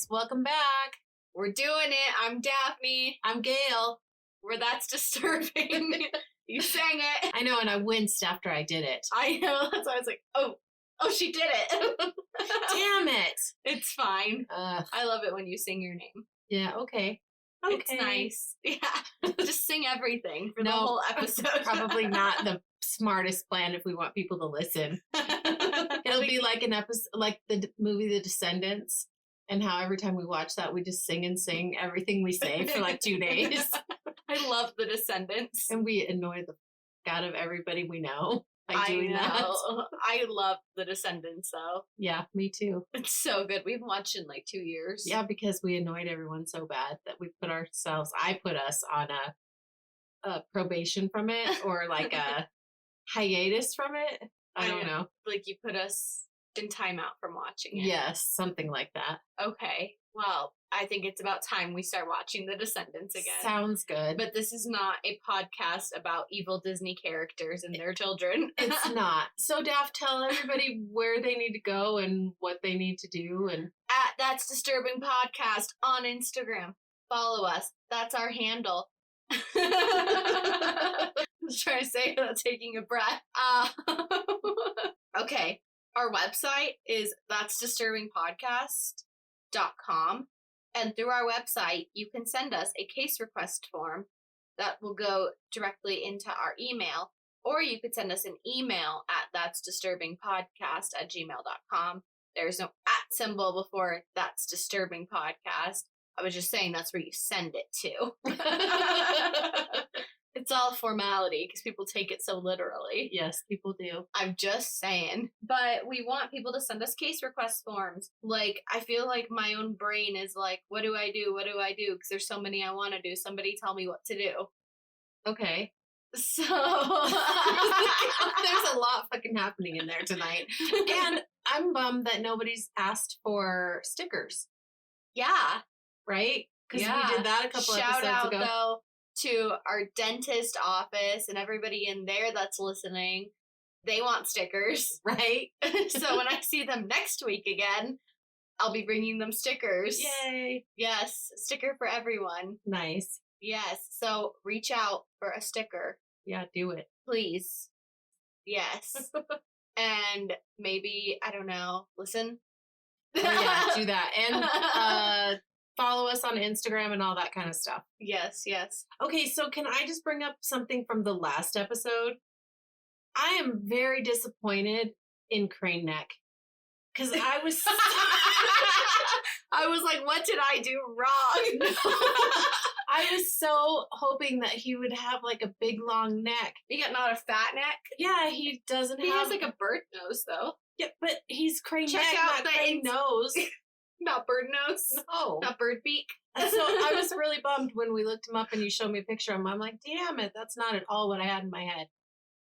welcome back. We're doing it. I'm Daphne. I'm Gayle. That's disturbing. You sang it. I know, and I winced after I did it. I know. That's why I was like, oh, she did it. Damn it. It's fine. I love it when you sing your name. Yeah, okay. It's nice. Yeah. Just sing everything for the whole episode. Probably not the smartest plan if we want people to listen. It'll be like an episode, like the movie The Descendants, and how every time we watch that, we just sing and sing everything we say for like 2 days. I love The Descendants. And we annoy the out of everybody we know by doing that. I love The Descendants, though. Yeah, me too. It's so good. We've watched in like 2 years. Yeah, because we annoyed everyone so bad that we I put us on a probation from it, or like a hiatus from it. I don't know. Like you put us in timeout from watching it. Yes, something like that. Okay. Well, I think it's about time we start watching The Descendants again. Sounds good. But this is not a podcast about evil Disney characters and their children. It's not. So, Daph, tell everybody where they need to go and what they need to do. And at That's Disturbing Podcast on Instagram. Follow us. That's our handle. I was trying to say it without taking a breath. Okay. Our website is that'sdisturbingpodcast.com. And through our website, you can send us a case request form that will go directly into our email. Or you could send us an email at that'sdisturbingpodcast@gmail.com. There's no @ symbol before That's Disturbing Podcast. I was just saying that's where you send it to. It's all formality because people take it so literally. yes, people do. I'm just saying. But we want people to send us case request forms. Like, I feel like my own brain is like, what do I do? What do I do? Because there's so many I want to do. Somebody tell me what to do. Okay. So there's a lot fucking happening in there tonight. And I'm bummed that nobody's asked for stickers. Yeah. Right? Because we did that a couple Shout episodes out, ago. though, to our dentist office and everybody in there that's listening. They want stickers. Right? So when I see them next week again, I'll be bringing them stickers. Yay. Yes, sticker for everyone. Nice. Yes, so reach out for a sticker. Yeah, do it. Please. Yes. And maybe, I don't know, listen. Oh, yeah, do that. And follow us on Instagram and all that kind of stuff. Yes, yes. Okay, so can I just bring up something from the last episode? I am very disappointed in Crane Neck. Because I was... I was like, what did I do wrong? I was so hoping that he would have like a big long neck. You got not a fat neck? Yeah, he doesn't He have... has like a bird nose, though. Yeah, but he's Crane Check Neck, out not the Crane Nose. Not bird nose? No. Not bird beak? So I was really bummed when we looked him up and you showed me a picture of him. I'm like, damn it, that's not at all what I had in my head.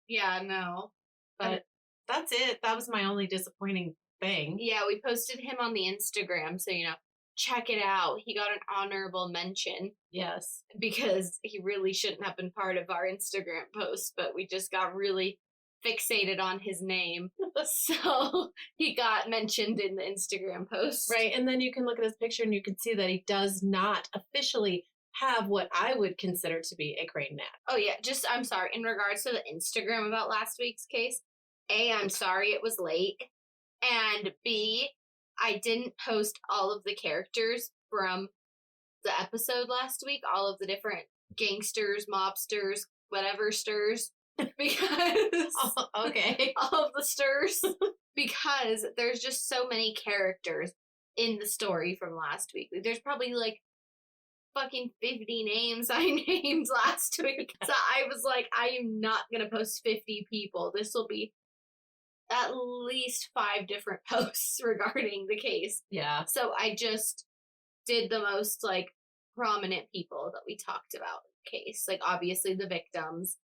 Yeah, no. But that's it. That was my only disappointing thing. Yeah, we posted him on the Instagram, so, check it out. He got an honorable mention. Yes. Because he really shouldn't have been part of our Instagram post, but we just got really fixated on his name. So he got mentioned in the Instagram post. Right, and then you can look at his picture and you can see that he does not officially have what I would consider to be a crane neck. Oh, yeah, I'm sorry, in regards to the Instagram about last week's case, A, I'm sorry it was late, and B, I didn't post all of the characters from the episode last week, all of the different gangsters, mobsters, whatever stirs, because... Okay. All of the stirs, because there's just so many characters in the story from last week. There's probably like fucking 50 names I named last week. So I was like, I am not going to post 50 people. This will be at least 5 different posts regarding the case. Yeah. So I just did the most like prominent people that we talked about in the case. Like obviously the victims,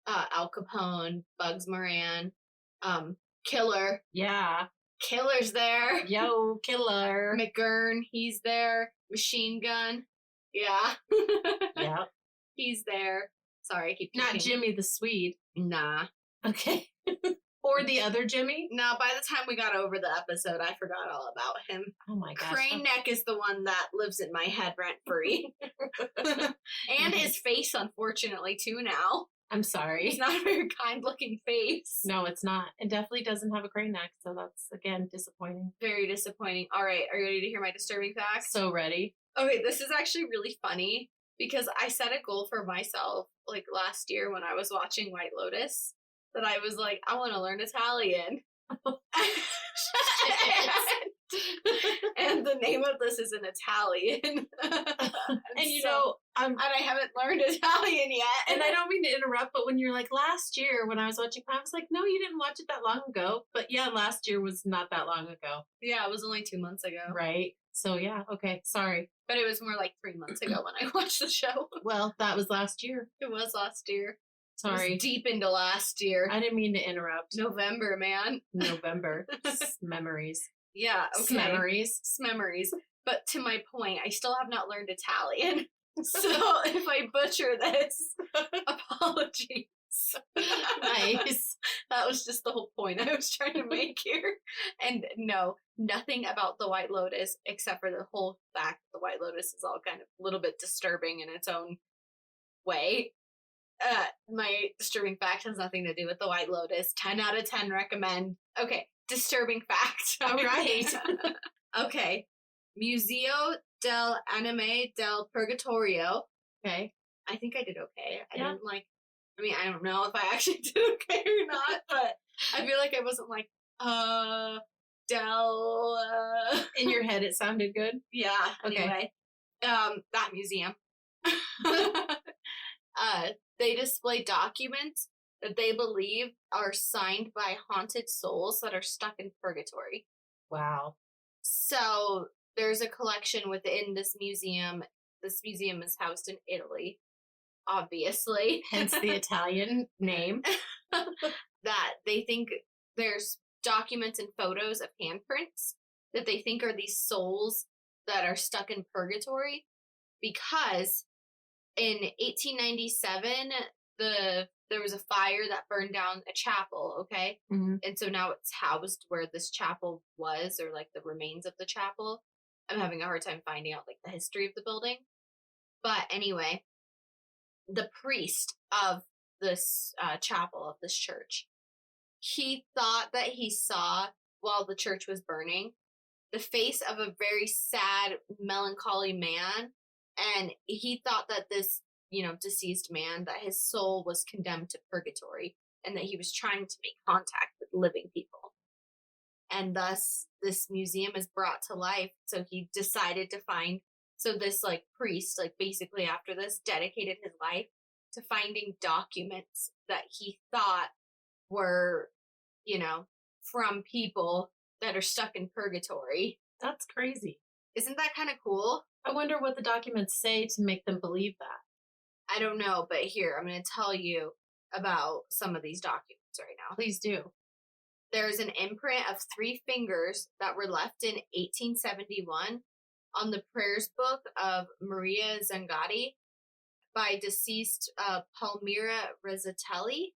Al Capone, Bugs Moran, Killer. Yeah. Killer's there. Yo, Killer. McGurn, he's there. Machine Gun. Yeah. Yeah. He's there. Sorry, I keep Not thinking. Jimmy the Swede. Nah. Okay. Or the other Jimmy? No, by the time we got over the episode, I forgot all about him. Oh my gosh. Crane Neck is the one that lives in my head rent free. And his face, unfortunately, too now. I'm sorry. It's not a very kind looking face. No, it's not. It definitely doesn't have a crane neck, so that's, again, disappointing. Very disappointing. All right, are you ready to hear my disturbing facts? So ready. Okay, this is actually really funny because I set a goal for myself like last year when I was watching White Lotus that I was like, I want to learn Italian. And the name of this is in Italian. And you know, and I haven't learned Italian yet. and I don't mean to interrupt, but when you're like, last year when I was watching, I was like, no, you didn't watch it that long ago. But yeah, last year was not that long ago. Yeah, it was only 2 months ago. Right. So yeah, okay, sorry. But it was more like 3 months ago when I watched the show. Well, that was last year. It was last year. Sorry. It was deep into last year. I didn't mean to interrupt. November, man. November. Memories. Yeah, okay. Memories. Memories. But to my point, I still have not learned Italian. So if I butcher this, apologies. Nice. That was just the whole point I was trying to make here. And no, nothing about the White Lotus except for the whole fact the White Lotus is all kind of a little bit disturbing in its own way. My disturbing fact has nothing to do with the White Lotus. 10 out of 10 recommend. Okay, disturbing fact. All right. Okay. Museo del Anime del Purgatorio. Okay. I think I did okay. I Yeah. didn't like, I mean, I don't know if I actually did okay or not, but I feel like I wasn't like, In your head, it sounded good. yeah, Okay. anyway. That museum. They display documents that they believe are signed by haunted souls that are stuck in purgatory. Wow. So there's a collection within this museum. This museum is housed in Italy, obviously. Hence the Italian name. That they think there's documents and photos of handprints that they think are these souls that are stuck in purgatory because in 1897 there was a fire that burned down a chapel, okay? Mm-hmm. And so now it's housed where this chapel was, or like the remains of the chapel. I'm having a hard time finding out like the history of the building. But anyway, the priest of this chapel, of this church, he thought that he saw, while the church was burning, the face of a very sad, melancholy man. And he thought that this, deceased man, that his soul was condemned to purgatory and that he was trying to make contact with living people. And thus, this museum is brought to life. So he decided to this priest, basically after this, dedicated his life to finding documents that he thought were, from people that are stuck in purgatory. That's crazy. Isn't that kind of cool? I wonder what the documents say to make them believe that. I don't know, but here, I'm going to tell you about some of these documents right now. Please do. There's an imprint of 3 fingers that were left in 1871 on the prayers book of Maria Zangati by deceased Palmira Rizzatelli.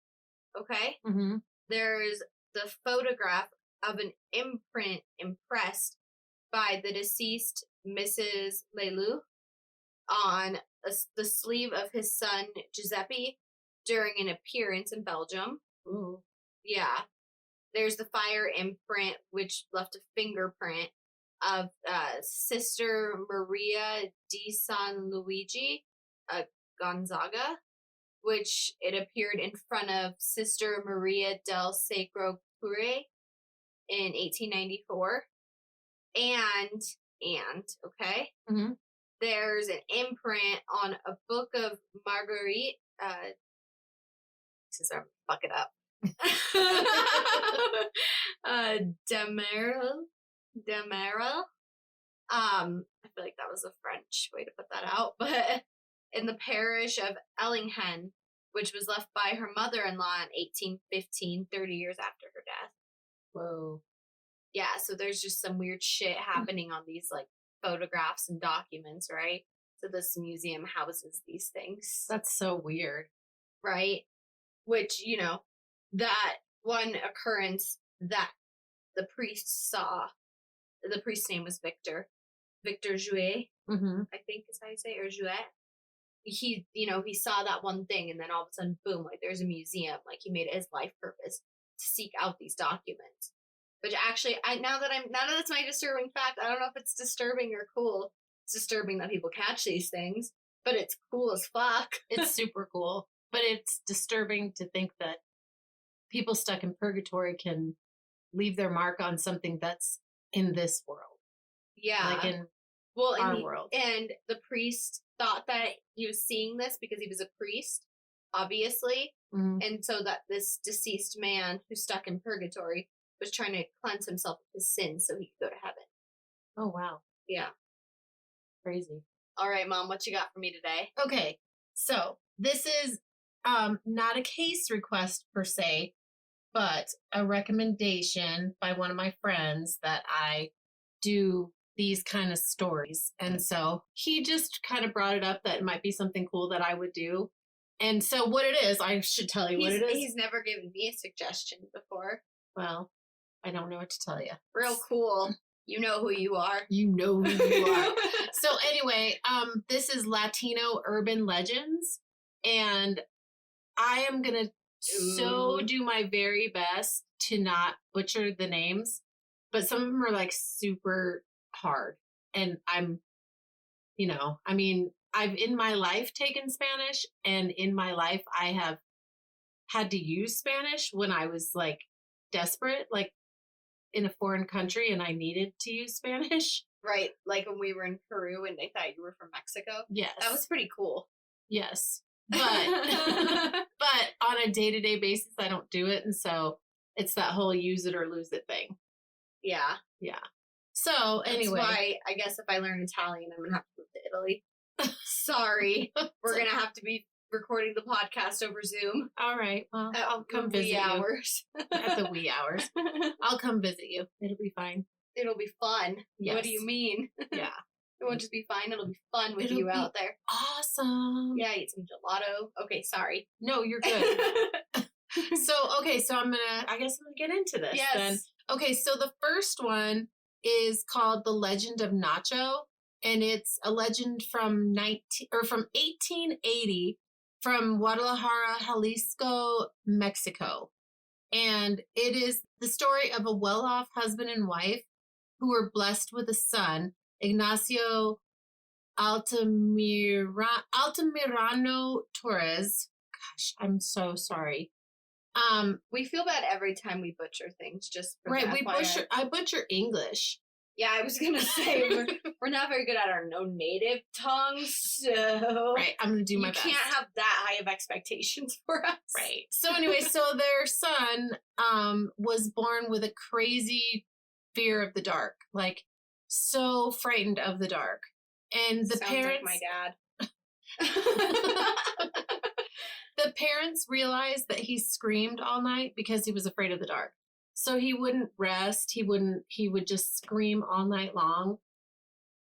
Okay? Mm-hmm. There's the photograph of an imprint impressed by the deceased Mrs. Lelou on the sleeve of his son Giuseppe during an appearance in Belgium. Ooh. Yeah. There's the fire imprint, which left a fingerprint of Sister Maria di San Luigi Gonzaga, which it appeared in front of Sister Maria del Sacro Cuore in 1894. And okay, Mm-hmm. there's an imprint on a book of Marguerite. This is I'm fuck it up. Demerel. I feel like that was a French way to put that out, but in the parish of Ellingen, which was left by her mother-in-law in 1815, 30 years after her death. Whoa. Yeah, so there's just some weird shit happening on these photographs and documents, right? So this museum houses these things. That's so weird. Right? Which, that one occurrence that the priest saw. The priest's name was Victor Jouet, I think is how you say it, or Jouet. He saw that one thing, and then all of a sudden, boom, like there's a museum. Like he made it his life purpose to seek out these documents. Which actually, now that it's my disturbing fact, I don't know if it's disturbing or cool. It's disturbing that people catch these things, but it's cool as fuck. It's super cool, but it's disturbing to think that people stuck in purgatory can leave their mark on something that's in this world. Yeah. Like in our world. And the priest thought that he was seeing this because he was a priest, obviously. Mm-hmm. And so that this deceased man who's stuck in purgatory was trying to cleanse himself of his sins so he could go to heaven. Oh, wow. Yeah. Crazy. All right, Mom, what you got for me today? Okay, so this is not a case request per se, but a recommendation by one of my friends that I do these kind of stories. And so he just kind of brought it up that it might be something cool that I would do. And so what it is, I should tell you what it is. He's never given me a suggestion before. Well, I don't know what to tell you. Real cool. You know who you are. You know who you are. So anyway, this is Latino urban legends. And I am going to do my very best to not butcher the names. But some of them are like super hard. And I've in my life taken Spanish, and in my life I have had to use Spanish when I was like desperate, like in a foreign country and I needed to use Spanish. Right. Like when we were in Peru and they thought you were from Mexico. Yes. That was pretty cool. Yes. But on a day-to-day basis, I don't do it. And so it's that whole use it or lose it thing. Yeah. Yeah. So anyway. That's why I guess if I learn Italian, I'm going to have to move to Italy. Sorry. We're going to have to be recording the podcast over Zoom. All right. Well, I'll come visit you. At the wee hours. I'll come visit you. It'll be fine. It'll be fun. Yes. What do you mean? Yeah. It won't just be fine. It'll be fun with you out there. Awesome. Yeah, eat some gelato. Okay, sorry. No, you're good. So I guess I'm gonna get into this. Yes. Then. Okay, so the first one is called The Legend of Nacho, and it's a legend from 1880 from Guadalajara, Jalisco, Mexico. And it is the story of a well-off husband and wife who were blessed with a son, Ignacio Altamirano Torres. Gosh, I'm so sorry. We feel bad every time we butcher things, just for right. I butcher English. Yeah, I was gonna say we're not very good at our native tongues, so right. I'm gonna do my best. You can't have that high of expectations for us, right? So anyway, so their son was born with a crazy fear of the dark, like so frightened of the dark, and the parents. Like my dad. The parents realized that he screamed all night because he was afraid of the dark. So he wouldn't rest. He would just scream all night long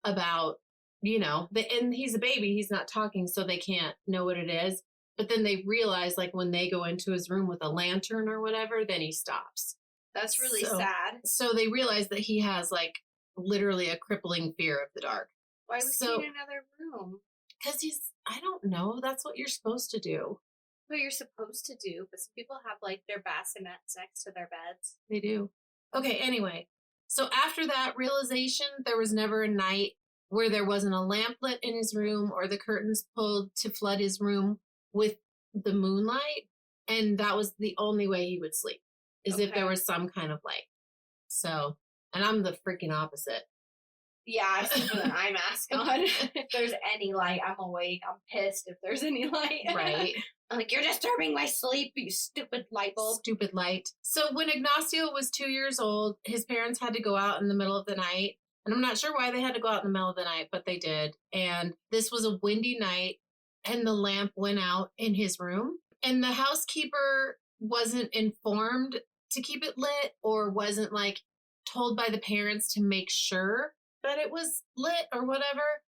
about, and he's a baby. He's not talking, so they can't know what it is. But then they realize, like, when they go into his room with a lantern or whatever, then he stops. That's really sad. So they realize that he has, like, literally a crippling fear of the dark. Why was he in another room? Because I don't know. That's what you're supposed to do. What you're supposed to do, but some people have like their bassinets next to their beds. They do. Okay, anyway. So after that realization, there was never a night where there wasn't a lamp lit in his room or the curtains pulled to flood his room with the moonlight. And that was the only way he would sleep, is if there was some kind of light. So, and I'm the freaking opposite. Yeah, I sleep with an eye mask on. If there's any light, I'm awake. I'm pissed if there's any light. Right. I'm like, you're disturbing my sleep, you stupid light bulb. Stupid light. So when Ignacio was 2 years old, his parents had to go out in the middle of the night. And I'm not sure why they had to go out in the middle of the night, but they did. And this was a windy night, and the lamp went out in his room. And the housekeeper wasn't informed to keep it lit, or wasn't like told by the parents to make sure that it was lit or whatever.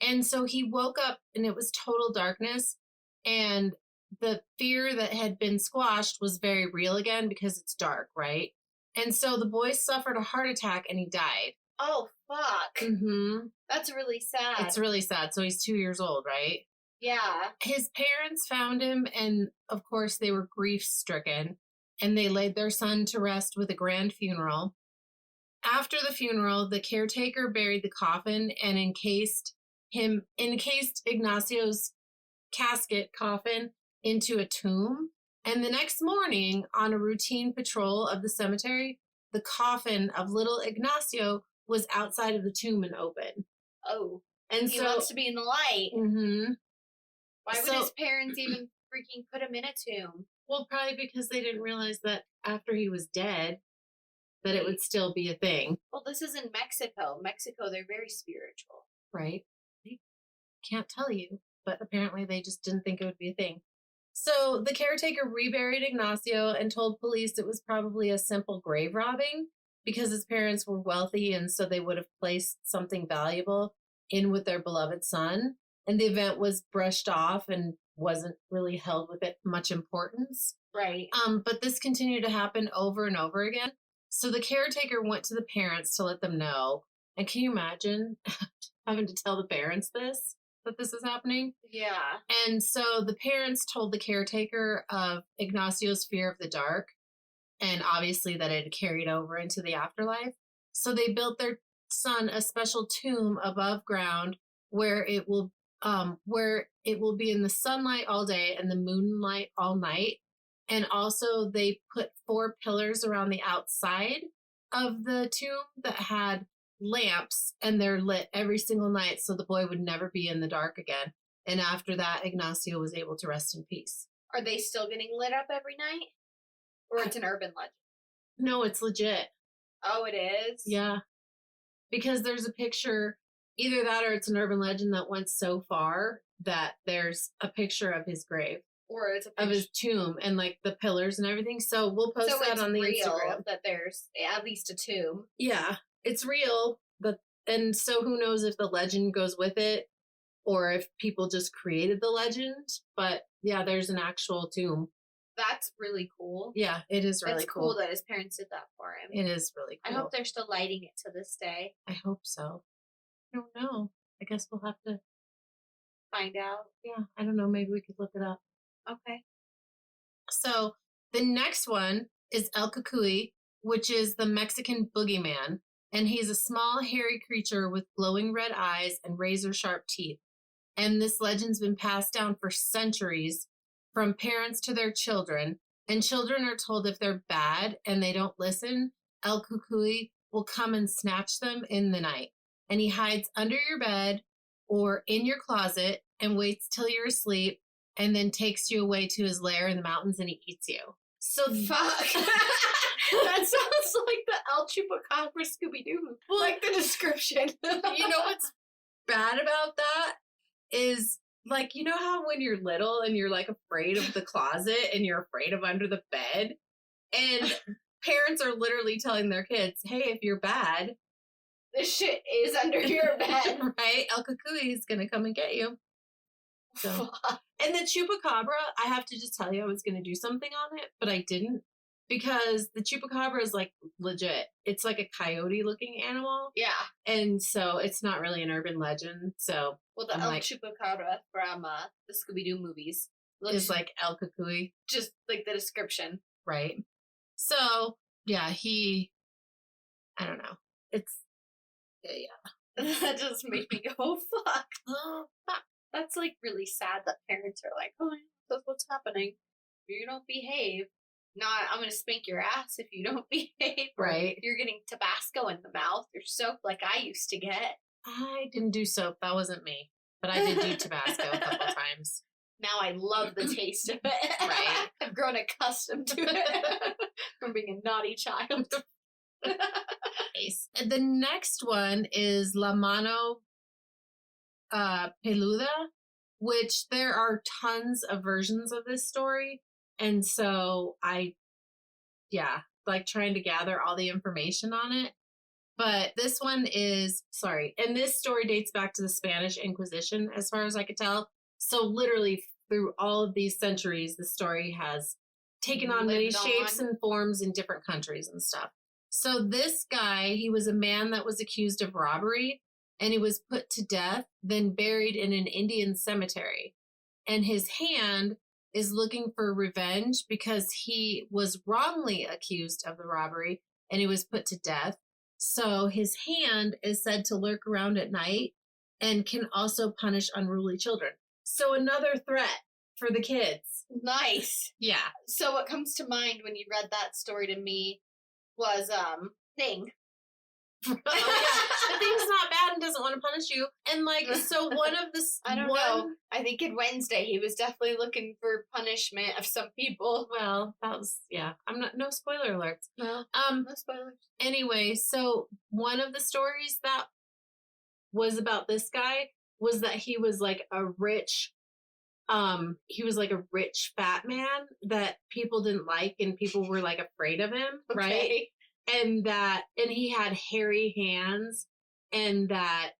And so he woke up and it was total darkness, and the fear that had been squashed was very real again because it's dark, right? And so the boy suffered a heart attack and he died. Oh, fuck. Mm-hmm. That's really sad. It's really sad. So he's 2 years old, right? Yeah. His parents found him, and of course they were grief-stricken, and they laid their son to rest with a grand funeral. After the funeral, the caretaker buried the coffin and encased Ignacio's casket coffin into a tomb. And the next morning, on a routine patrol of the cemetery, the coffin of little Ignacio was outside of the tomb and open. Oh. And he so wants to be in the light. Mm-hmm. Why would his parents even freaking put him in a tomb? Well, probably because they didn't realize that after he was dead, that it would still be a thing. Well, this is in Mexico. Mexico, they're very spiritual. Right. I can't tell you, but apparently they just didn't think it would be a thing. So the caretaker reburied Ignacio and told police it was probably a simple grave robbing because his parents were wealthy and so they would have placed something valuable in with their beloved son. And the event was brushed off and wasn't really held with it much importance. Right. But this continued to happen over and over again. So the caretaker went to the parents to let them know. And can you imagine having to tell the parents that this is happening? Yeah. And so the parents told the caretaker of Ignacio's fear of the dark, and obviously that it had carried over into the afterlife. So they built their son a special tomb above ground where it will be in the sunlight all day and the moonlight all night. And also they put 4 pillars around the outside of the tomb that had lamps, and they're lit every single night so the boy would never be in the dark again. And after that, Ignacio was able to rest in peace. Are they still getting lit up every night? Or it's an urban legend? No, it's legit. Oh, it is? Yeah. Because there's a picture, either that or it's an urban legend that went so far that there's a picture of his grave. Or it's a picture of his tomb and like the pillars and everything. So we'll post that on the Instagram. That there's at least a tomb. Yeah, it's real. And so who knows if the legend goes with it or if people just created the legend. But yeah, there's an actual tomb. That's really cool. Yeah, it is really cool. It's cool that his parents did that for him. It is really cool. I hope they're still lighting it to this day. I hope so. I don't know. I guess we'll have to find out. Yeah, I don't know. Maybe we could look it up. Okay. So the next one is El Cucuy, which is the Mexican boogeyman. And he's a small, hairy creature with glowing red eyes and razor-sharp teeth. And this legend's been passed down for centuries from parents to their children. And children are told if they're bad and they don't listen, El Cucuy will come and snatch them in the night. And he hides under your bed or in your closet and waits till you're asleep and then takes you away to his lair in the mountains and he eats you. So fuck. That sounds like the El Chupacabra Scooby-Doo. Well, like the description. You know what's bad about that is, like, you know how when you're little and you're like afraid of the closet and you're afraid of under the bed, and parents are literally telling their kids, hey, if you're bad, this shit is under your bed. Right? El Cucuy is gonna come and get you. So. And the chupacabra, I have to just tell you, I was going to do something on it, but I didn't, because the chupacabra is like legit. It's like a coyote looking animal. Yeah. And so it's not really an urban legend. So, well, the El Chupacabra from the Scooby-Doo movies is like El Cucuy. Just like the description. Right. So, yeah, I don't know. It's, yeah. That just made me go, oh, fuck. Oh, fuck. That's like really sad that parents are like, oh, that's what's happening. If you don't behave, I'm going to spank your ass if you don't behave. Right. You're getting Tabasco in the mouth or soap like I used to get. I didn't do soap. That wasn't me. But I did do Tabasco a couple times. Now I love the taste of it. Right. I've grown accustomed to it from being a naughty child. The next one is La Mano Peluda, which there are tons of versions of this story. And so like trying to gather all the information on it. But this one and this story dates back to the Spanish Inquisition, as far as I could tell. So literally through all of these centuries, the story has taken on many Lived shapes on. and forms in different countries and stuff. So this guy, he was a man that was accused of robbery, and he was put to death, then buried in an Indian cemetery. And his hand is looking for revenge because he was wrongly accused of the robbery and he was put to death. So his hand is said to lurk around at night and can also punish unruly children. So another threat for the kids. Nice. Yeah. So what comes to mind when you read that story to me was Thing. Oh, yeah. The thing's not bad and doesn't want to punish you. And like, so one of the I don't know. I think in Wednesday he was definitely looking for punishment of some people. Well, that was I'm not no spoiler alerts. No spoilers. Anyway, so one of the stories that was about this guy was that he was like a rich fat man that people didn't like and people were like afraid of him, right? And he had hairy hands, and that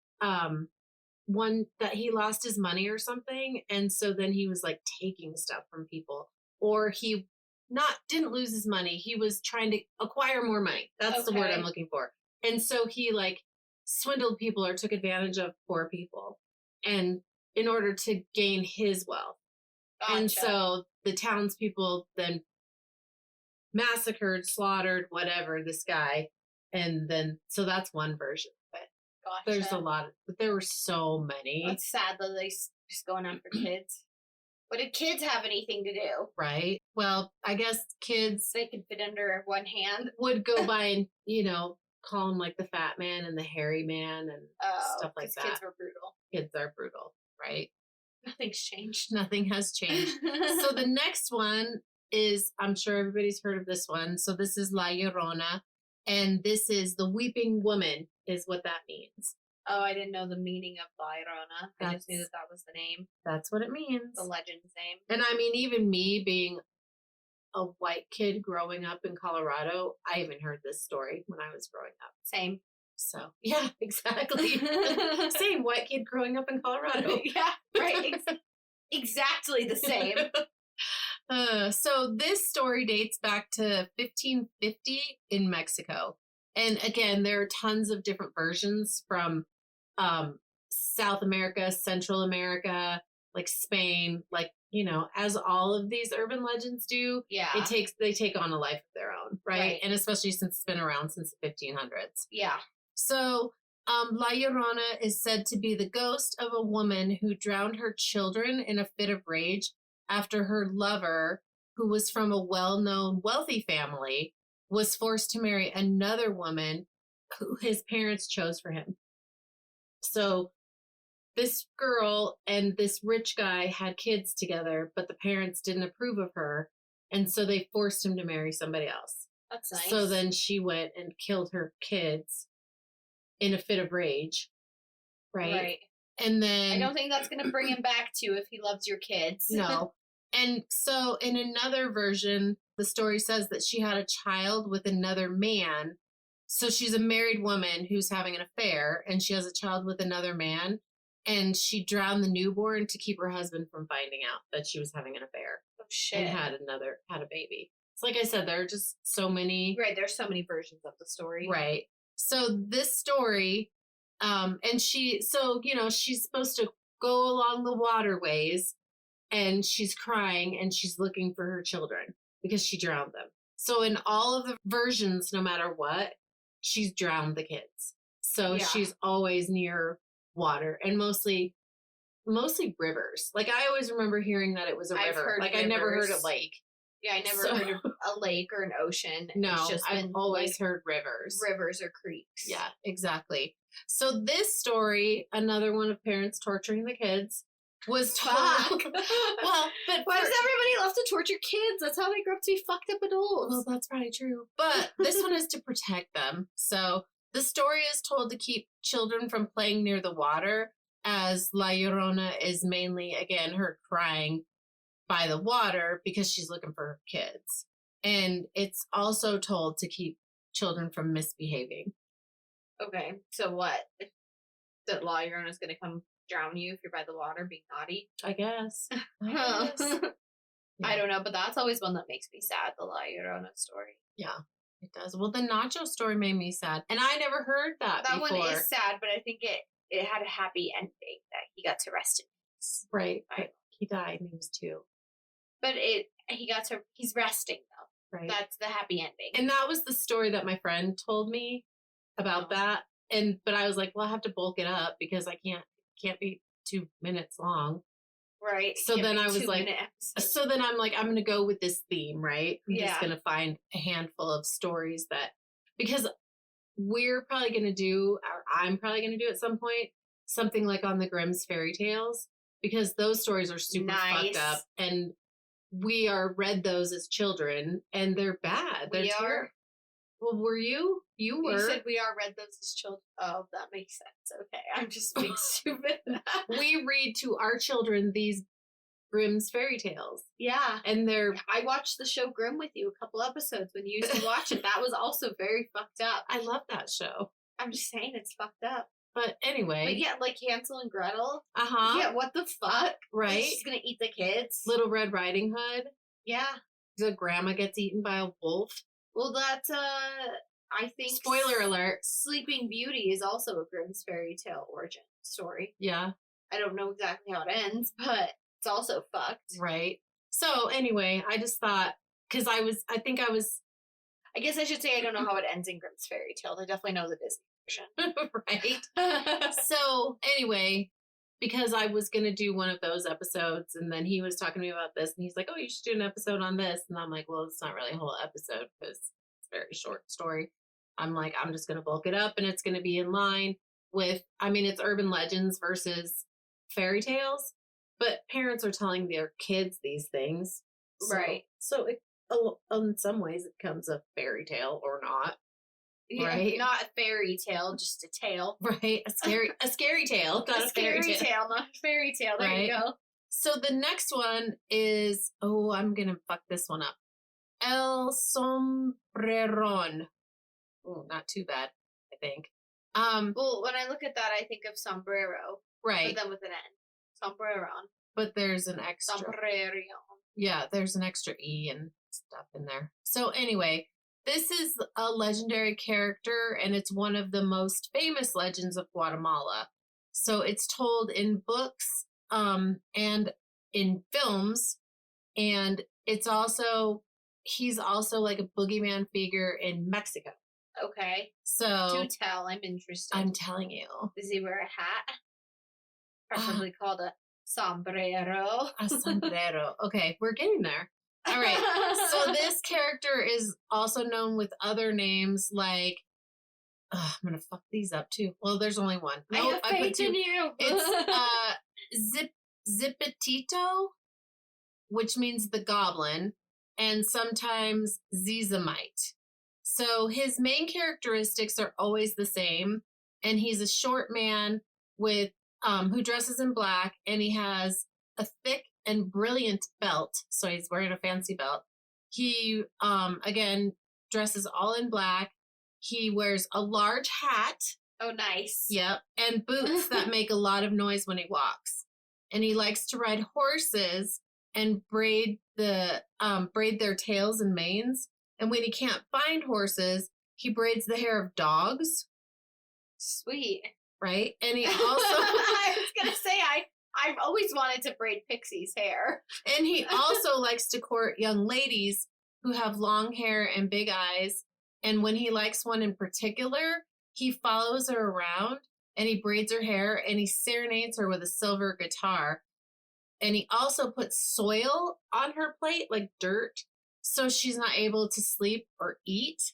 one that he lost his money or something, and so then he was like taking stuff from people, or he didn't lose his money, he was trying to acquire more money. That's the word I'm looking for. And so he like swindled people or took advantage of poor people, and in order to gain his wealth. Gotcha. And so the townspeople then massacred, slaughtered, whatever, this guy. And then, so that's one version of it. Gotcha. There's a lot, but there were so many. It's sad that they just going after kids. But did kids have anything to do? Right. Well, I guess kids, they could fit under one hand, would go by and, call him like the fat man and the hairy man and stuff like that. Kids were brutal. Kids are brutal, right? Nothing's changed. Nothing has changed. So the next one is, I'm sure everybody's heard of this one. So this is La Llorona, and this is the weeping woman is what that means. Oh, I didn't know the meaning of La Llorona. I just knew that was the name. That's what it means. The legend's name. And I mean, even me being a white kid growing up in Colorado, I even heard this story when I was growing up. Same. So, yeah, exactly. Same white kid growing up in Colorado. Yeah, right. Exactly the same. So this story dates back to 1550 in Mexico. And again, there are tons of different versions from South America, Central America, like Spain, like, as all of these urban legends do. Yeah. They take on a life of their own, right? And especially since it's been around since the 1500s. Yeah. So La Llorona is said to be the ghost of a woman who drowned her children in a fit of rage after her lover, who was from a well-known wealthy family, was forced to marry another woman who his parents chose for him. So this girl and this rich guy had kids together, but the parents didn't approve of her, and so they forced him to marry somebody else. That's nice. So then she went and killed her kids in a fit of rage, right? And then I don't think that's going to bring him back to you if he loves your kids. No. And so in another version, the story says that she had a child with another man. So she's a married woman who's having an affair, and she has a child with another man, and she drowned the newborn to keep her husband from finding out that she was having an affair. Oh, shit. And had a baby. So like I said, there are just so many. Right, there's so many versions of the story. Right. So this story, and she's supposed to go along the waterways, and she's crying and she's looking for her children because she drowned them. So in all of the versions, no matter what, she's drowned the kids. So she's always near water, and mostly rivers. Like I always remember hearing that it was a river. Like rivers. I never heard a lake. Yeah, I never heard of a lake or an ocean. No, I've always heard rivers. Rivers or creeks. Yeah, exactly. So this story, another one of parents torturing the kids, was told. Well, but why does everybody love to torture kids? That's how they grow up to be fucked up adults. Well, that's probably true. But this one is to protect them. So the story is told to keep children from playing near the water, as La Llorona is mainly, again, her crying by the water because she's looking for her kids. And it's also told to keep children from misbehaving. Okay, so what? That La Llorona's going to come drown you if you're by the water being naughty. I guess. I Yeah. don't know, but that's always one that makes me sad, the La Llorona story. Yeah, it does. Well, the nacho story made me sad. And I never heard that before. One is sad, but I think it had a happy ending that he got to rest in peace. Right. He died and he was 2. But he's resting though. Right. That's the happy ending. And that was the story that my friend told me about that. But I was like, well, I have to bulk it up because I can't be 2 minutes long. Right. So then I was like, I'm going to go with this theme, right? I'm just going to find a handful of stories because we're probably going to do, or I'm probably going to do at some point, something like on the Grimm's fairy tales, because those stories are super fucked up. And we read those as children and they're bad. They're terrible. Well, were you? You were. You said we read those as children. Oh, that makes sense. Okay. I'm just being stupid. We read to our children these Grimm's fairy tales. Yeah. And I watched the show Grimm with you a couple episodes when you used to watch it. That was also very fucked up. I love that show. I'm just saying it's fucked up. But anyway. But yeah, like Hansel and Gretel. Uh-huh. Yeah, what the fuck? Right. She's gonna eat the kids. Little Red Riding Hood. Yeah. The grandma gets eaten by a wolf. Well, that's, I think... Spoiler alert. Sleeping Beauty is also a Grimm's fairy tale origin story. Yeah. I don't know exactly how it ends, but it's also fucked. Right. So, anyway, I just thought... Because I guess I should say I don't know how it ends in Grimm's fairy tale. I definitely know the Disney version. Right. So, anyway... Because I was going to do one of those episodes, and then he was talking to me about this, and he's like, oh, you should do an episode on this. And I'm like, well, it's not really a whole episode because it's a very short story. I'm like, I'm just going to bulk it up, and it's going to be in line with, it's urban legends versus fairy tales, but parents are telling their kids these things. Right. So in some ways, it becomes a fairy tale or not. Yeah, right? Not a fairy tale, just a tale. Right. A scary tale, not a fairy tale. Not a fairy tale. There you go. So the next one is, I'm going to fuck this one up. El Sombreron. Oh, not too bad, I think. Well, when I look at that, I think of sombrero. Right. But then with an N. Sombreron. But there's an extra. Sombrerion. Yeah, there's an extra E and stuff in there. So anyway, this is a legendary character, and it's one of the most famous legends of Guatemala. So it's told in books and in films, and he's also like a boogeyman figure in Mexico. Okay. So do tell, I'm interested. I'm telling you. Does he wear a hat? Preferably called a sombrero. A sombrero. Okay, we're getting there. All right. So this character is also known with other names like, I'm going to fuck these up too. Well, there's only one. I have faith in you. It's Zipetito, which means the goblin, and sometimes Zizamite. So his main characteristics are always the same, and he's a short man with who dresses in black, and he has a thick and brilliant belt. So he's wearing a fancy belt. He, again, dresses all in black. He wears a large hat. Oh, nice. Yep. And boots that make a lot of noise when he walks. And he likes to ride horses and braid their tails and manes. And when he can't find horses, he braids the hair of dogs. Sweet. Right? And he also... I was going to say, I've always wanted to braid Pixie's hair. And he also likes to court young ladies who have long hair and big eyes. And when he likes one in particular, he follows her around and he braids her hair and he serenades her with a silver guitar. And he also puts soil on her plate, like dirt, so she's not able to sleep or eat.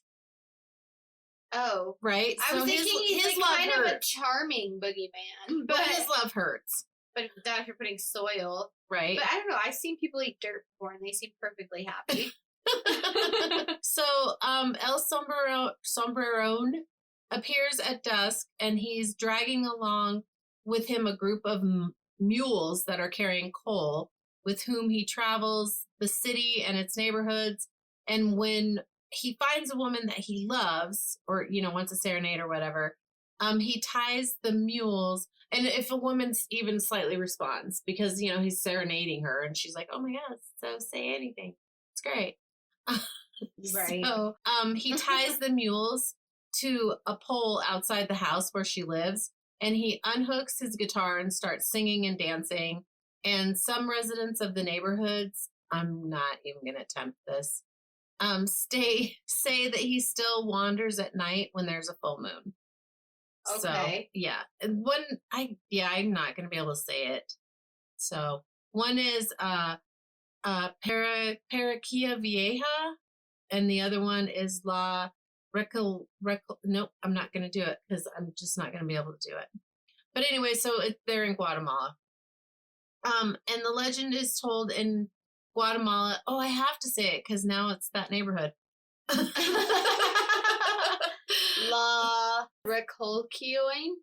Oh. Right? I was thinking he's like kind of a charming boogeyman. But his love hurts. But not if you're putting soil. Right. But I don't know. I've seen people eat dirt before and they seem perfectly happy. So, El Sombreron appears at dusk, and he's dragging along with him a group of mules that are carrying coal, with whom he travels the city and its neighborhoods. And when he finds a woman that he loves, or, wants a serenade or whatever, He ties the mules, and if a woman's even slightly responds, because he's serenading her, and she's like, "Oh my god, so say anything, it's great." Right. So, he ties the mules to a pole outside the house where she lives, and he unhooks his guitar and starts singing and dancing. And some residents of the neighborhoods, I'm not even going to attempt this, say that he still wanders at night when there's a full moon. Okay. So, yeah. And I'm not going to be able to say it. So, one is Paraquia Vieja, and the other one is La Nope, I'm not going to do it because I'm just not going to be able to do it. But anyway, so they're in Guatemala. And the legend is told in Guatemala. Oh, I have to say it because now it's that neighborhood. La Recolquioin?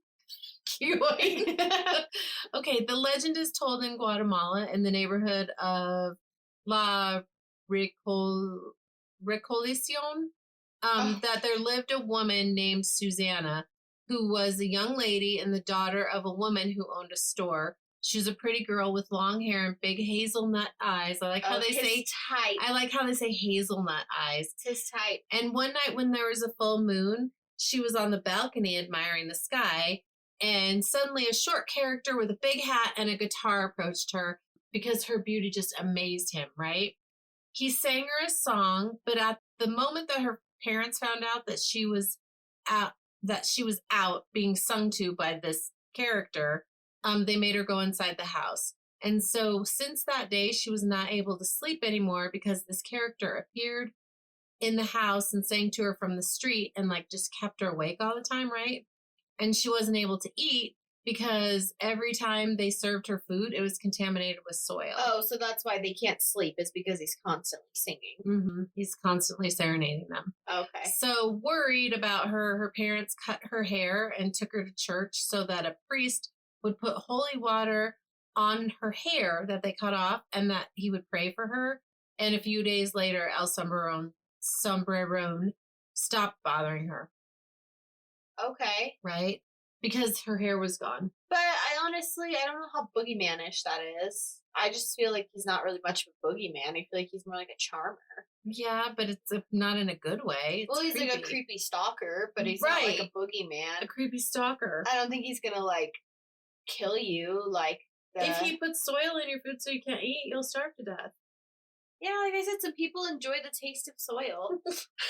Okay, the legend is told in Guatemala in the neighborhood of La Recolicion, that there lived a woman named Susanna, who was a young lady and the daughter of a woman who owned a store. She was a pretty girl with long hair and big hazelnut eyes. I like how they say type. I like how they say hazelnut eyes. It's his type. And one night when there was a full moon, she was on the balcony admiring the sky, and suddenly a short character with a big hat and a guitar approached her because her beauty just amazed him, right? He sang her a song, but at the moment that her parents found out that she was out being sung to by this character, they made her go inside the house. And so since that day, she was not able to sleep anymore because this character appeared in the house and sang to her from the street and just kept her awake all the time, right? And she wasn't able to eat because every time they served her food, it was contaminated with soil. Oh, so that's why they can't sleep, is because he's constantly singing. Mm-hmm. He's constantly serenading them. Okay. So worried about her parents cut her hair and took her to church so that a priest would put holy water on her hair that they cut off and that he would pray for her. And a few days later, El Sombrerón stopped bothering her. Okay. Right? Because her hair was gone. But I don't know how boogeyman-ish that is. I just feel like he's not really much of a boogeyman. I feel like he's more like a charmer. Yeah, but it's not in a good way. It's he's creepy. like a creepy stalker, but he's right. not like a boogeyman. A creepy stalker. I don't think he's gonna kill you If he puts soil in your food so you can't eat, you'll starve to death. Yeah, like I said, some people enjoy the taste of soil.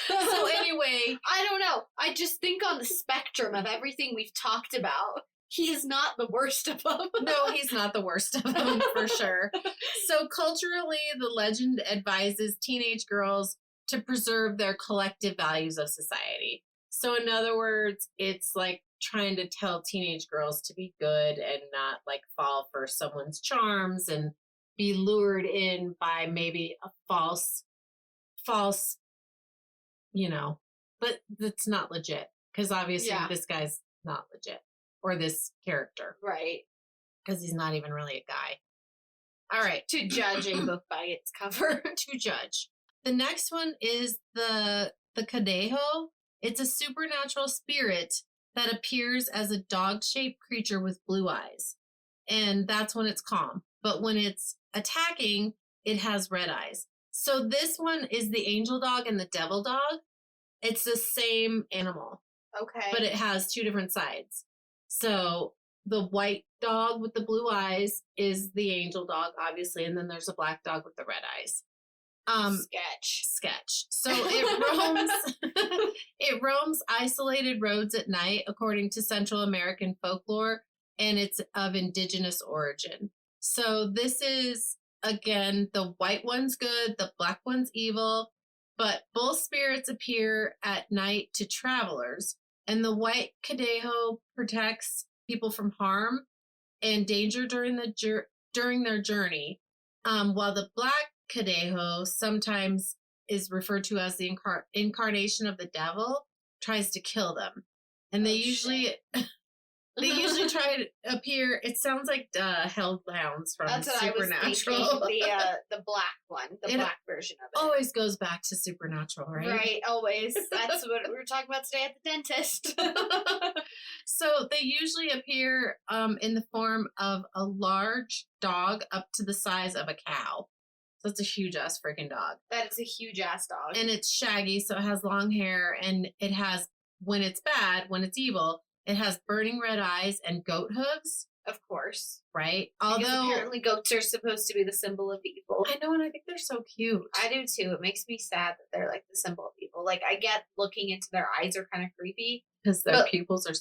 So anyway, I don't know. I just think on the spectrum of everything we've talked about, he is not the worst of them. No, he's not the worst of them, for sure. So culturally, the legend advises teenage girls to preserve their collective values of society. So in other words, it's like trying to tell teenage girls to be good and not fall for someone's charms and be lured in by maybe a false, but that's not legit because obviously this guy's not legit, or this character. Right. Because he's not even really a guy. All right. To judge a book by its cover. To judge. The next one is the Cadejo. It's a supernatural spirit that appears as a dog-shaped creature with blue eyes. And that's when it's calm. But when it's attacking, it has red eyes. So this one is the angel dog and the devil dog. It's the same animal. Okay. But it has two different sides. So the white dog with the blue eyes is the angel dog, obviously. And then there's a black dog with the red eyes. Sketch. So it roams isolated roads at night, according to Central American folklore, and it's of indigenous origin. So this is, again, the white one's good, the black one's evil, but both spirits appear at night to travelers, and the white Cadejo protects people from harm and danger during their journey, while the black Cadejo, sometimes is referred to as the incarnation of the devil, tries to kill them. And they usually They usually try to appear. It sounds like Hellhounds from That's what Supernatural. I was thinking. The black one, the black version of it. Always goes back to Supernatural, right? Right, always. That's what we were talking about today at the dentist. So they usually appear in the form of a large dog up to the size of a cow. So it's a huge ass freaking dog. That is a huge ass dog. And it's shaggy, so it has long hair, and it has, when it's bad, when it's evil, it has burning red eyes and goat hooves. Of course. Right? Because apparently goats are supposed to be the symbol of evil. I know, and I think they're so cute. I do too. It makes me sad that they're like the symbol of evil. Like, I get looking into their eyes are kind of creepy. Because their pupils are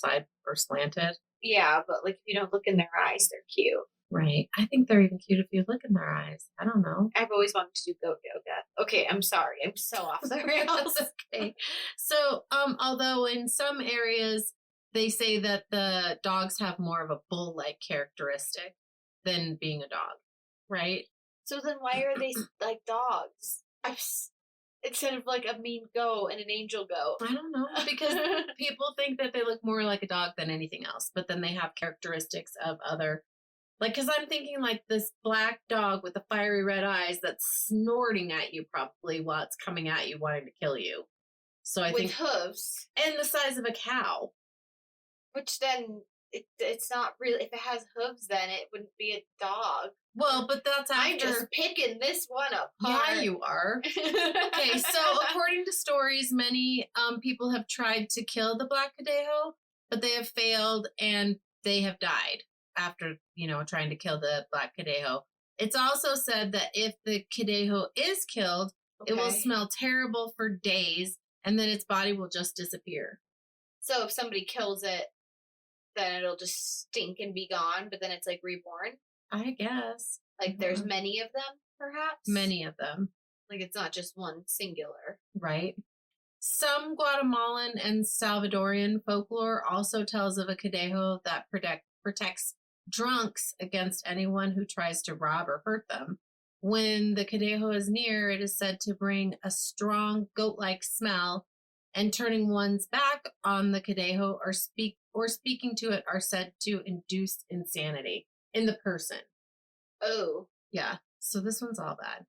slanted. Yeah, but like if you don't look in their eyes, they're cute. Right. I think they're even cute if you look in their eyes. I don't know. I've always wanted to do goat yoga. Okay, I'm sorry. I'm so off the rails. Okay. So, although in some areas they say that the dogs have more of a bull-like characteristic than being a dog, right? So then why are they like dogs? Instead of like a mean goat and an angel goat. I don't know, because people think that they look more like a dog than anything else, but then they have characteristics of other, like, because I'm thinking like this black dog with the fiery red eyes that's snorting at you probably while it's coming at you wanting to kill you. So I think with hooves. And the size of a cow. Which then, it's not really, if it has hooves then it wouldn't be a dog. Well, but that's after... I'm just picking this one apart. Yeah, you are. Okay, so according to stories, many people have tried to kill the Black Cadejo, but they have failed and they have died after, trying to kill the Black Cadejo. It's also said that if the Cadejo is killed, it will smell terrible for days, and then its body will just disappear. So if somebody kills it, then it'll just stink and be gone, but then it's like reborn? I guess. Like there's many of them, perhaps? Many of them. Like it's not just one singular. Right. Some Guatemalan and Salvadorian folklore also tells of a Cadejo that protects drunks against anyone who tries to rob or hurt them. When the Cadejo is near, it is said to bring a strong goat-like smell, and turning one's back on the Cadejo or speaking to it are said to induce insanity in the person. Oh. Yeah. So this one's all bad.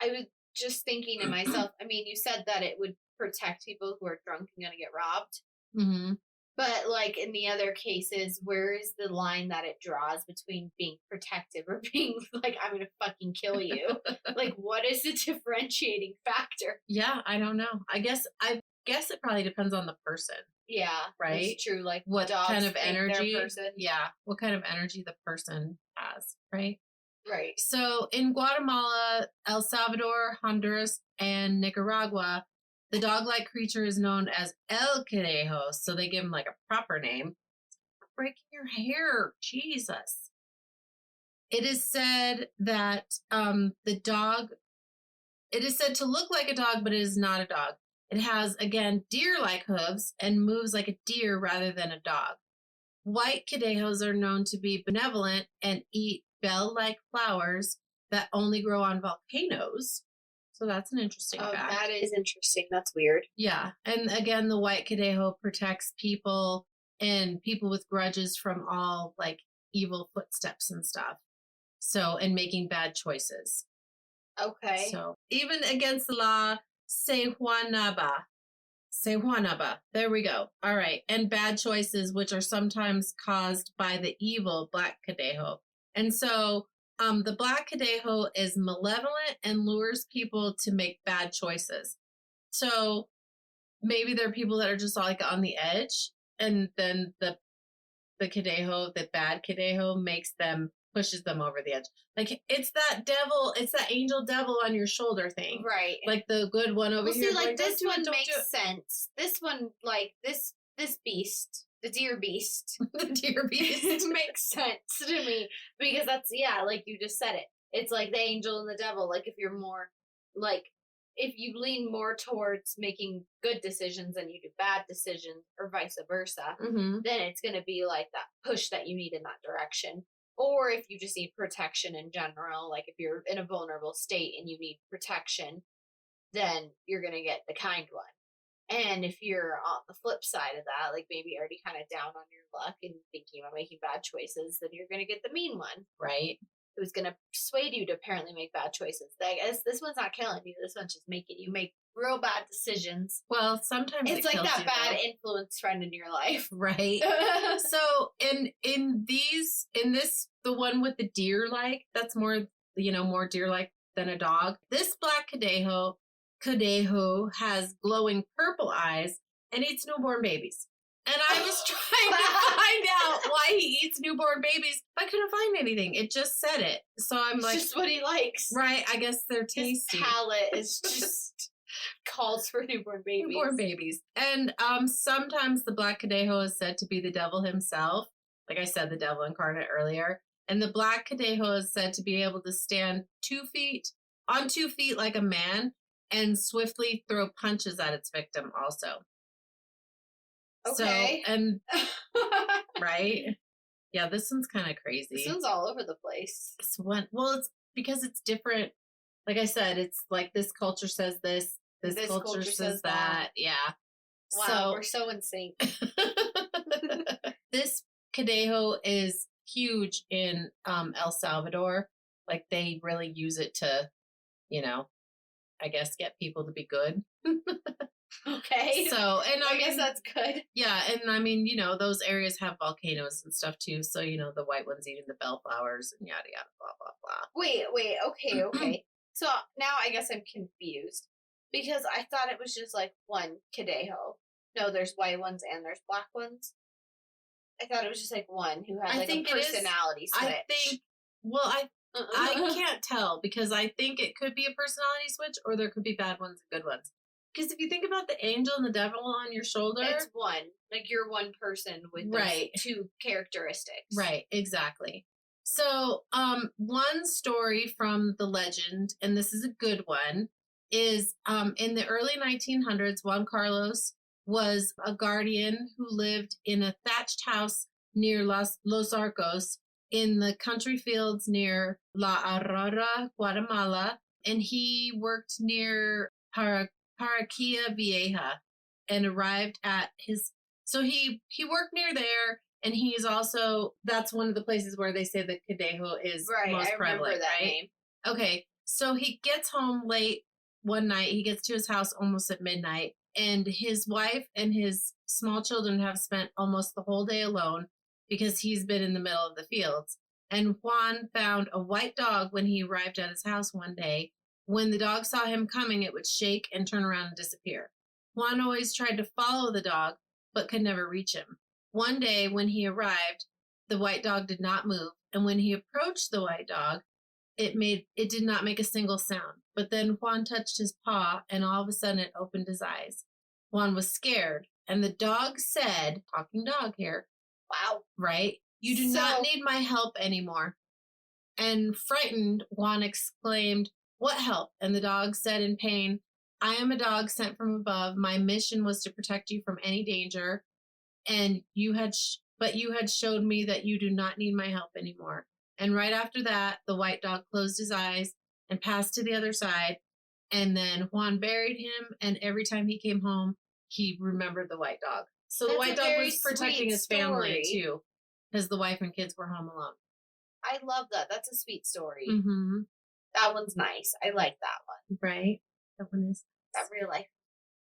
I was just thinking to myself, I mean, you said that it would protect people who are drunk and going to get robbed. Mm-hmm. But, like, in the other cases, where is the line that it draws between being protective or being, like, I'm going to fucking kill you? Like, what is the differentiating factor? Yeah, I don't know. I guess it probably depends on the person. Yeah. Right? That's true. Like, what kind of energy? Person. Yeah. What kind of energy the person has, right? Right. So, in Guatemala, El Salvador, Honduras, and Nicaragua, the dog-like creature is known as El Cadejo, so they give him like a proper name. Breaking your hair, Jesus. It is said that it is said to look like a dog, but it is not a dog. It has, again, deer-like hooves and moves like a deer rather than a dog. White Cadejos are known to be benevolent and eat bell-like flowers that only grow on volcanoes. So that's an interesting fact. That is interesting. That's weird. Yeah. And again, the white Cadejo protects people and people with grudges from all like evil footsteps and stuff. So, and making bad choices. Okay. So, even against the law, Sejuanaba. There we go. All right. And bad choices, which are sometimes caused by the evil Black Cadejo. And so, the Black Cadejo is malevolent and lures people to make bad choices. So maybe there are people that are just like on the edge, and then the Cadejo, the bad Cadejo, pushes them over the edge. Like it's that angel devil on your shoulder thing. Right. Like the good one over here. See, like this one makes sense. This one, like this beast. The deer beast. The deer beast. Makes sense to me. Because that's, like you just said it. It's like the angel and the devil. Like if you're more, like, if you lean more towards making good decisions than you do bad decisions, or vice versa, then it's going to be like that push that you need in that direction. Or if you just need protection in general, like if you're in a vulnerable state and you need protection, then you're going to get the kind one. And if you're on the flip side of that, like maybe already kind of down on your luck and thinking about making bad choices, then you're going to get the mean one. Right. Who's going to persuade you to apparently make bad choices. Like, this one's not killing you. This one's just making you make real bad decisions. Well, sometimes it's like that bad though. influence friend in your life. Right. So in this, the one with the deer-like, that's more, more deer-like than a dog. This black Cadejo has glowing purple eyes and eats newborn babies. And I was trying to find out why he eats newborn babies. I couldn't find anything. It just said it. So I'm it's like, just what he likes. Right. I guess they're tasty. His palate is just calls for newborn babies. Newborn babies. And sometimes the black Cadejo is said to be the devil himself. Like I said, the devil incarnate earlier. And the black Cadejo is said to be able to stand on 2 feet like a man and swiftly throw punches at its victim also. Okay. So, and right? Yeah, this one's kind of crazy. This one's all over the place. Well, it's because it's different. Like I said, it's like this culture says this culture says that. Yeah. Wow, so, we're so in sync. This Cadejo is huge in El Salvador. Like they really use it to, I guess get people to be good. Okay. So, and I guess that's good. Yeah, and I mean, those areas have volcanoes and stuff too. So, the white ones eating the bellflowers and yada yada blah blah blah. Wait, okay. So now I guess I'm confused because I thought it was just like one Cadejo. No, there's white ones and there's black ones. I thought it was just like one who had like a personality switch. I think. Well, I can't tell because I think it could be a personality switch or there could be bad ones and good ones. Because if you think about the angel and the devil on your shoulder, it's one. Like you're one person with those 2 characteristics. Right, exactly. So, one story from the legend, and this is a good one, is in the early 1900s, Juan Carlos was a guardian who lived in a thatched house near Los Arcos in the country fields near La Aurora, Guatemala, and he worked near Paraquia Vieja and arrived at so he worked near there, and he's also, that's one of the places where they say that Cadejo is most prevalent, that right? name. Okay, so he gets home late one night. He gets to his house almost at midnight, and his wife and his small children have spent almost the whole day alone because he's been in the middle of the fields. And Juan found a white dog when he arrived at his house one day. When the dog saw him coming, it would shake and turn around and disappear. Juan always tried to follow the dog, but could never reach him. One day when he arrived, the white dog did not move, and when he approached the white dog, it did not make a single sound. But then Juan touched his paw, and all of a sudden it opened his eyes. Juan was scared, and the dog said, talking dog here, wow, right? You do not need my help anymore. And frightened, Juan exclaimed, what help? And the dog said in pain, I am a dog sent from above. My mission was to protect you from any danger. And you had showed me that you do not need my help anymore. And right after that, the white dog closed his eyes and passed to the other side. And then Juan buried him. And every time he came home, he remembered the white dog. So the white dog was protecting his family too, because the wife and kids were home alone. I love that. That's a sweet story. Mm-hmm. That one's nice. I like that one. Right. That one is. That real life.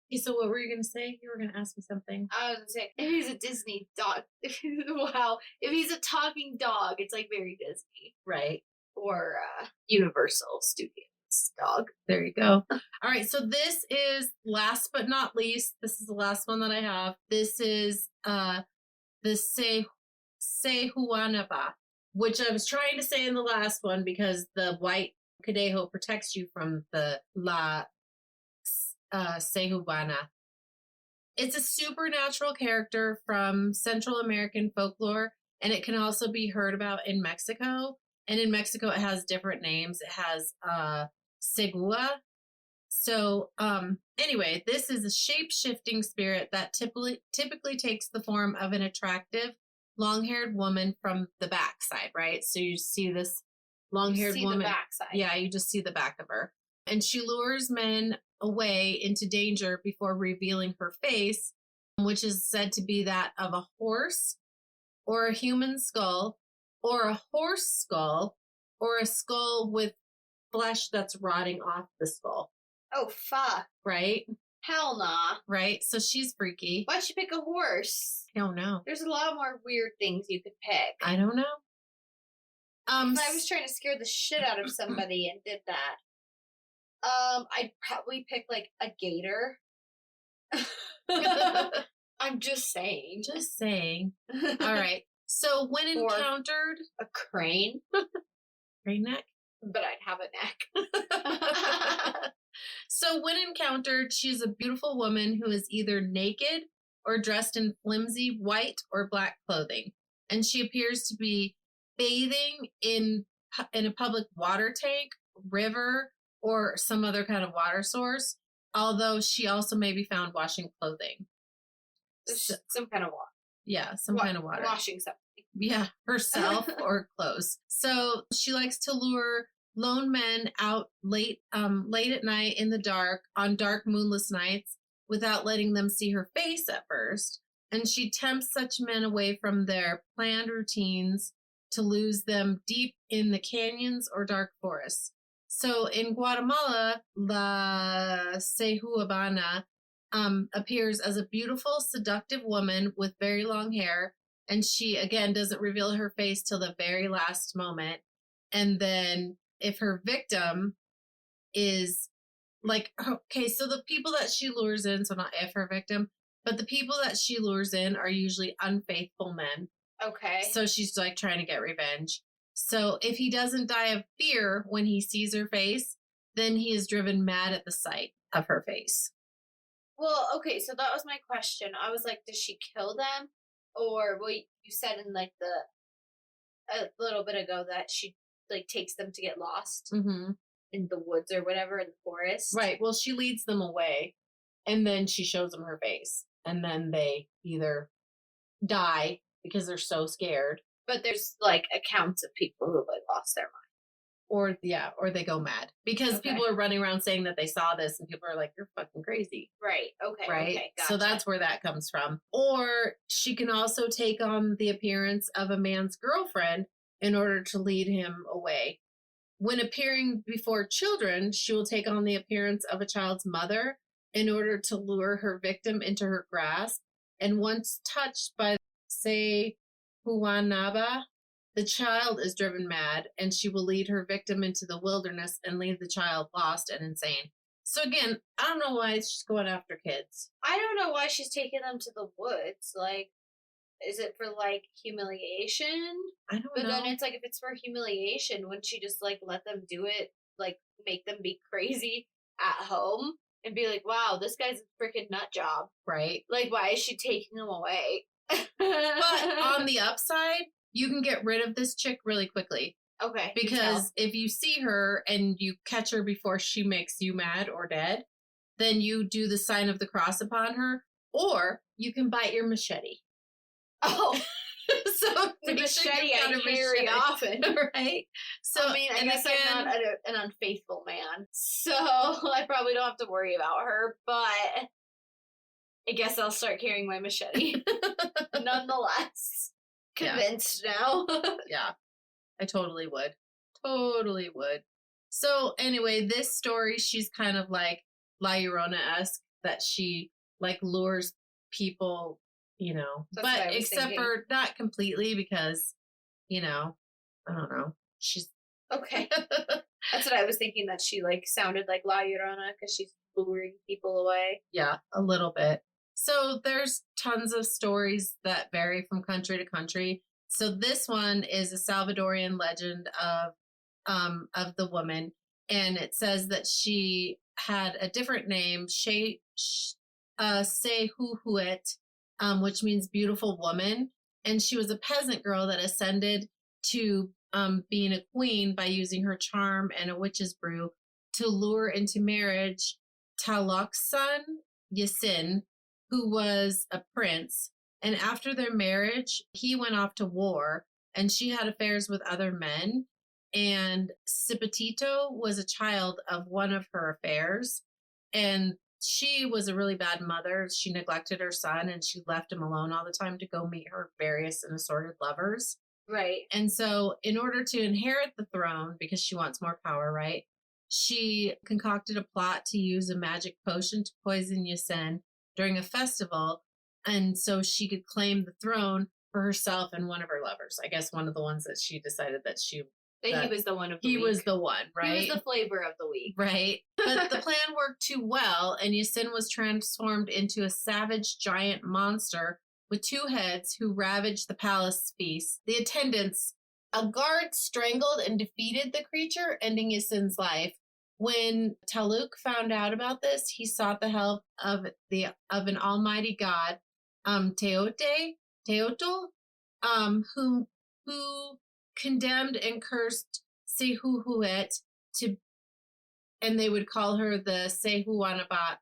Okay, so what were you going to say? You were going to ask me something. I was going to say, if he's a Disney dog, wow. If he's a talking dog, it's like very Disney. Right. Or Universal Studios dog. There you go. All right, so this is last but not least. This is the last one that I have. This is the Sehuanaba, which I was trying to say in the last one because the white Cadejo protects you from the La Sehuana. It's a supernatural character from Central American folklore, and it can also be heard about in Mexico. And in Mexico, it has different names. It has Segua. So anyway, this is a shape-shifting spirit that typically takes the form of an attractive, long-haired woman from the backside, right? So you see this long-haired woman. The backside. Yeah, you just see the back of her. And she lures men away into danger before revealing her face, which is said to be that of a horse or a human skull or a horse skull or a skull with flesh that's rotting off the skull. Oh, fuck. Right? Hell nah. Right? So she's freaky. Why'd she pick a horse? I don't know. There's a lot more weird things you could pick. I don't know. If I was trying to scare the shit out of somebody and did that, I'd probably pick like a gator. I'm just saying. Just saying. All right. So when encountered, a crane. Crane neck? But I'd have a neck. So when encountered, she's a beautiful woman who is either naked or dressed in flimsy white or black clothing. And she appears to be bathing in a public water tank, river, or some other kind of water source, although she also may be found washing clothing. Some kind of water. Yeah, some kind of water. Washing something. Yeah, herself or clothes. So she likes to lure lone men out late at night in the dark on dark moonless nights without letting them see her face at first. And she tempts such men away from their planned routines to lose them deep in the canyons or dark forests. So in Guatemala, La Cejuabana appears as a beautiful, seductive woman with very long hair. And she, again, doesn't reveal her face till the very last moment. And then if her victim is like, okay, so the people that she lures in, so not if her victim, but the people that she lures in are usually unfaithful men. Okay. So she's like trying to get revenge. So if he doesn't die of fear when he sees her face, then he is driven mad at the sight of her face. Well, okay, so that was my question. I was like, does she kill them? Or, well, you said in like a little bit ago that she like takes them to get lost in the woods or whatever, in the forest. Right. Well, she leads them away and then she shows them her face. And then they either die because they're so scared. But there's like accounts of people who like lost their mind. Or they go mad because people are running around saying that they saw this and people are like, you're fucking crazy. Right. Okay. Right. Okay, gotcha. So that's where that comes from. Or she can also take on the appearance of a man's girlfriend in order to lead him away. When appearing before children, she will take on the appearance of a child's mother in order to lure her victim into her grasp. And once touched by, say, Huanaba, the child is driven mad, and she will lead her victim into the wilderness and leave the child lost and insane. So again, I don't know why she's going after kids. I don't know why she's taking them to the woods. Like, is it for like humiliation? I don't know. But then it's like, if it's for humiliation, wouldn't she just like let them do it? Like, make them be crazy at home and be like, wow, this guy's a freaking nut job. Right. Like, why is she taking them away? But on the upside, you can get rid of this chick really quickly. Okay. Because if you see her and you catch her before she makes you mad or dead, then you do the sign of the cross upon her, or you can bite your machete. Oh. So the machete I carry often. Right? So I mean, I guess I'm not an unfaithful man. So I probably don't have to worry about her, but I guess I'll start carrying my machete. Nonetheless. Convinced now. Yeah. I totally would. Totally would. So anyway, this story, she's kind of like La Llorona-esque, that she like lures people, you know, but except for not completely because, you know, I don't know. She's okay. That's what I was thinking, that she like sounded like La Llorona because she's luring people away. Yeah, a little bit. So there's tons of stories that vary from country to country. So this one is a Salvadorian legend of the woman, and it says that she had a different name, Sehuhuet, which means beautiful woman, and she was a peasant girl that ascended to being a queen by using her charm and a witch's brew to lure into marriage Talok's son, Yasin, who was a prince. And after their marriage, he went off to war and she had affairs with other men. And Cipitito was a child of one of her affairs. And she was a really bad mother. She neglected her son and she left him alone all the time to go meet her various and assorted lovers. Right. And so, in order to inherit the throne, because she wants more power, right? She concocted a plot to use a magic potion to poison Yasin during a festival. And so she could claim the throne for herself and one of her lovers. I guess one of the ones that she decided that he was the one of the week. He was the one, right? He was the flavor of the week. Right. But the plan worked too well, and Yasin was transformed into a savage giant monster with 2 heads who ravaged the palace feast. The attendants, a guard strangled and defeated the creature, ending Yasin's life. When Taluk found out about this, he sought the help of an almighty god, Teotl, who condemned and cursed Sehuhuet to, and they would call her the Sehuanaba.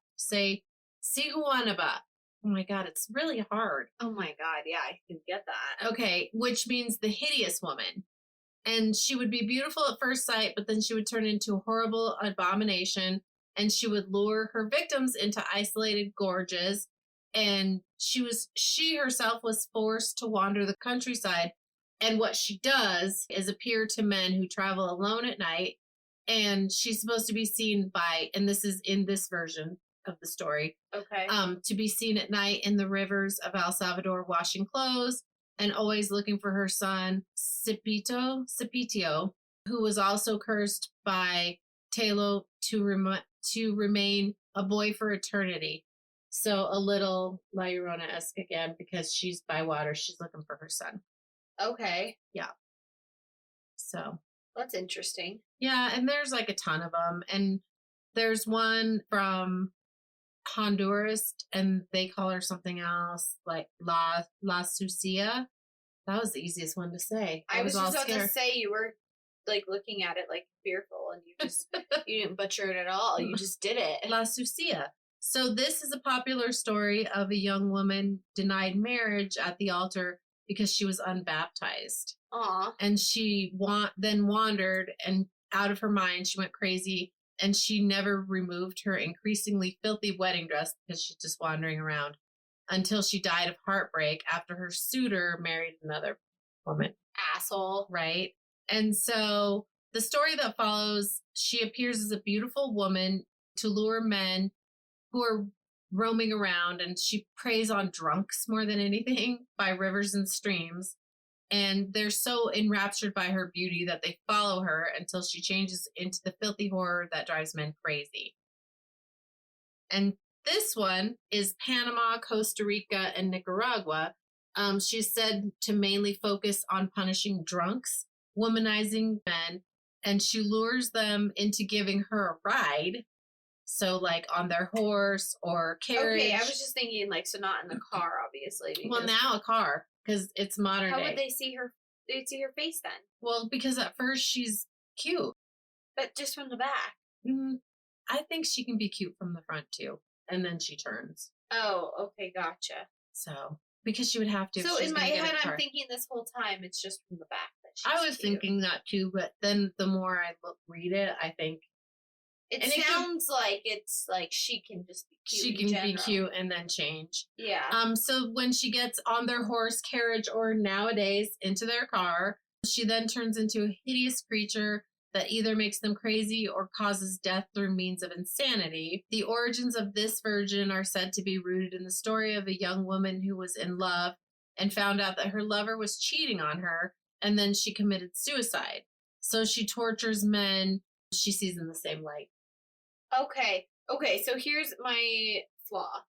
Oh my God, it's really hard. Oh my God, yeah, I can get that. Okay, which means the hideous woman. And she would be beautiful at first sight, but then she would turn into a horrible abomination, and she would lure her victims into isolated gorges. And she herself was forced to wander the countryside. And what she does is appear to men who travel alone at night. And she's supposed to be seen by, and this is in this version of the story. Okay. To be seen at night in the rivers of El Salvador washing clothes and always looking for her son, Cipitio, who was also cursed by Talo to remain a boy for eternity. So a little La Llorona-esque again, because she's by water. She's looking for her son. Okay. Yeah. So. That's interesting. Yeah, and there's like a ton of them. And there's one from Honduras, and they call her something else, like La Sucia. That was the easiest one to say. I was just about to say, you were like looking at it like fearful, and you didn't butcher it at all. You just did it. La Sucia. So this is a popular story of a young woman denied marriage at the altar because she was unbaptized. Aww. And she then wandered, and out of her mind, she went crazy, and she never removed her increasingly filthy wedding dress because she's just wandering around until she died of heartbreak after her suitor married another woman. Asshole. Right? And so the story that follows, she appears as a beautiful woman to lure men who are roaming around, and she preys on drunks more than anything by rivers and streams. And they're so enraptured by her beauty that they follow her until she changes into the filthy horror that drives men crazy. And this one is Panama, Costa Rica, and Nicaragua. She's said to mainly focus on punishing drunks, womanizing men, and she lures them into giving her a ride. So, like, on their horse or carriage. Okay, I was just thinking, like, so not in the car, obviously. Well, now a car, because it's modern day. How would they see her? They'd see her face then. Well, because at first she's cute. But just from the back. I think she can be cute from the front, too. And then she turns. Oh, okay, gotcha. So, because she would have to. So, in my head, I'm thinking this whole time it's just from the back that she's I was thinking that, too, but then the more I read it, I think. It sounds like it's like she can just be cute. She can be cute and then change. Yeah. So when she gets on their horse, carriage, or nowadays into their car, she then turns into a hideous creature that either makes them crazy or causes death through means of insanity. The origins of this version are said to be rooted in the story of a young woman who was in love and found out that her lover was cheating on her, and then she committed suicide. So she tortures men she sees in the same light. Okay, so here's my flaw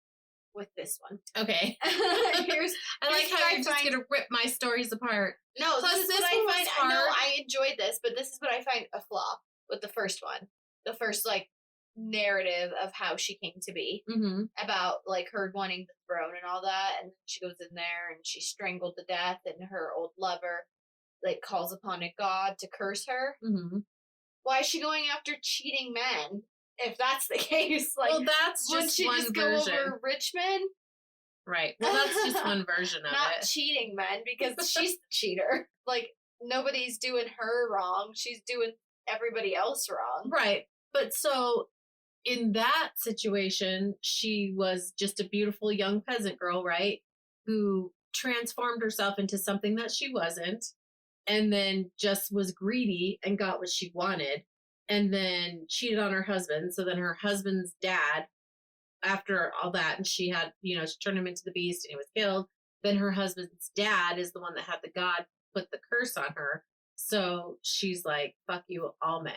with this one. Okay. here's I like how you're just going to rip my stories apart. No, this is what I find. I know I enjoyed this, but this is what I find a flaw with the first one. The first, like, narrative of how she came to be. Mm-hmm. About, like, her wanting the throne and all that, and she goes in there and she's strangled to death, and her old lover, like, calls upon a god to curse her. Mm-hmm. Why is she going after cheating men? If that's the case, like, well, that's just one version. Go over rich men? Right. Well, that's just one version of Not it. Cheating men, because she's the cheater. Like, nobody's doing her wrong. She's doing everybody else wrong. Right. But so in that situation, she was just a beautiful young peasant girl, right? Who transformed herself into something that she wasn't, and then just was greedy and got what she wanted, and then cheated on her husband. So then her husband's dad, after all that, and she had, she turned him into the beast and he was killed. Then her husband's dad is the one that had the god put the curse on her. So she's like, fuck you, all men.